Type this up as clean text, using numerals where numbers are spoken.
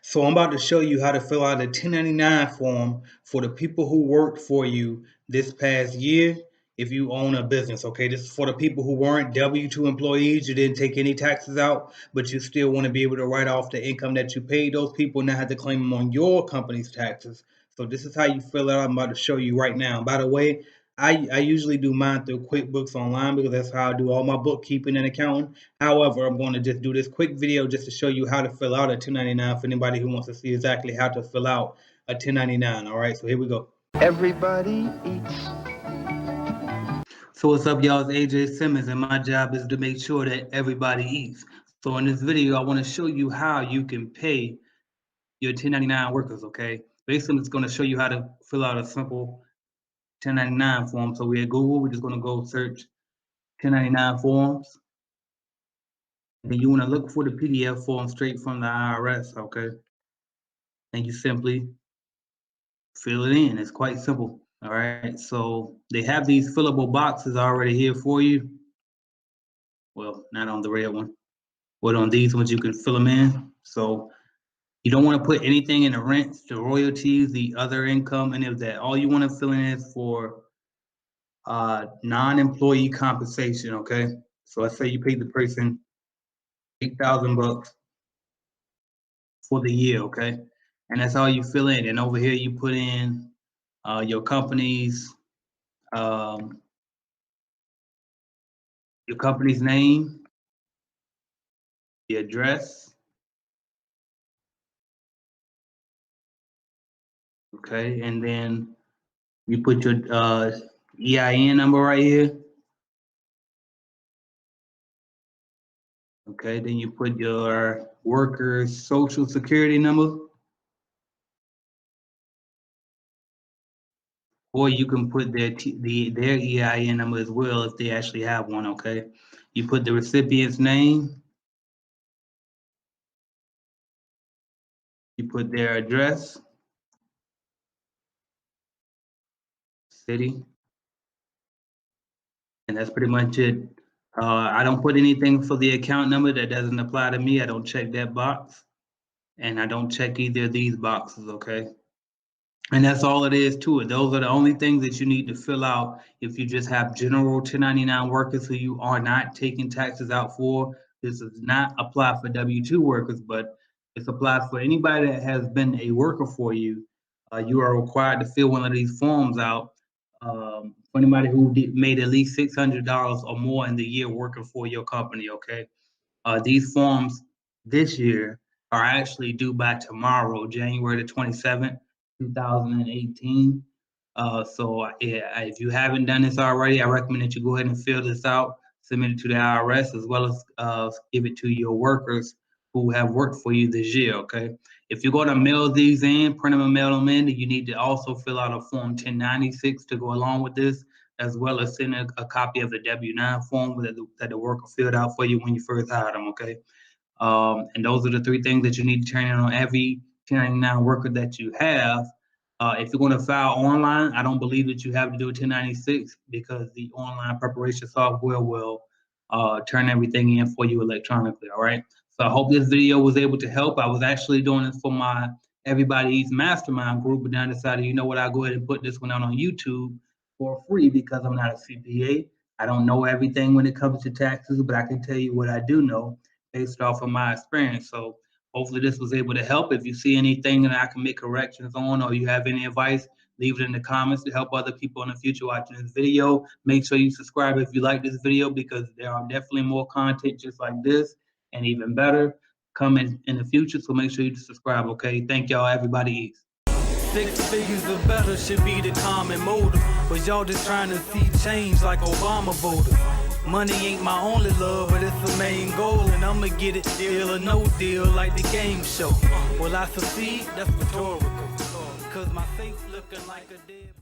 So I'm about to show you how to fill out a 1099 form for the people who worked for you this past year if you own a business, okay? This is for the people who weren't W-2 employees, you didn't take any taxes out, but you still want to be able to write off the income that you paid those people and not have to claim them on your company's taxes. So this is how you fill it out. I'm about to show you right now. By the way, I usually do mine through QuickBooks Online because that's how I do all my bookkeeping and accounting. However, I'm going to just do this quick video just to show you how to fill out a 1099 for anybody who wants to see exactly how to fill out a 1099. All right, so here we go. Everybody eats. So what's up, y'all? It's AJ Simmons, and my job is to make sure that everybody eats. So in this video, I want to show you how you can pay your 1099 workers, okay? Basically, it's going to show you how to fill out a simple 1099 form. So we're at Google, we're just going to go search 1099 forms. And you want to look for the PDF form straight from the IRS, okay? And you simply fill it in. It's quite simple, all right? So they have these fillable boxes already here for you. Well, not on the red one, but on these ones you can fill them in. So you don't want to put anything in the rents, the royalties, the other income, any of that. All you want to fill in is for non-employee compensation, okay? So let's say you paid the person $8,000 for the year, okay? And that's all you fill in. And over here you put in your company's name, the address, okay, and then you put your EIN number right here. Okay, then you put your worker's social security number. Or you can put their EIN number as well if they actually have one, okay? You put the recipient's name. You put their address, city, and that's pretty much it. I don't put anything for the account number. That doesn't apply to me. I don't check that box. And I don't check either of these boxes, okay? And that's all it is to it. Those are the only things that you need to fill out if you just have general 1099 workers who you are not taking taxes out for. This does not apply for W-2 workers, but it's applied for anybody that has been a worker for you. You are required to fill one of these forms out for anybody who made at least $600 or more in the year working for your company, okay? These forms this year are actually due by tomorrow, January the 27th, 2018. So if you haven't done this already, I recommend that you go ahead and fill this out, submit it to the IRS, as well as give it to your workers who have worked for you this year, okay? If you're going to mail these in, print them and mail them in, you need to also fill out a Form 1096 to go along with this, as well as send a copy of the W-9 form that the worker filled out for you when you first hired them, okay? And those are the three things that you need to turn in on every 1099 worker that you have. If you're going to file online, I don't believe that you have to do a 1096 because the online preparation software will turn everything in for you electronically, all right? So I hope this video was able to help. I was actually doing this for my Everybody Eats Mastermind group, but then I decided, you know what, I'll go ahead and put this one out on YouTube for free because I'm not a CPA. I don't know everything when it comes to taxes, but I can tell you what I do know based off of my experience. So hopefully this was able to help. If you see anything that I can make corrections on, or you have any advice, leave it in the comments to help other people in the future watching this video. Make sure you subscribe if you like this video, because there are definitely more content just like this and even better coming in the future. So make sure you subscribe, okay? Thank y'all. Everybody eats. 6 figures or better should be the common motive, but y'all just trying to see change like Obama voters. Money ain't my only love, but it's the main goal, and I'ma get it, deal or no deal, like the game show. Will I succeed? That's rhetorical, cause my face looking like a dead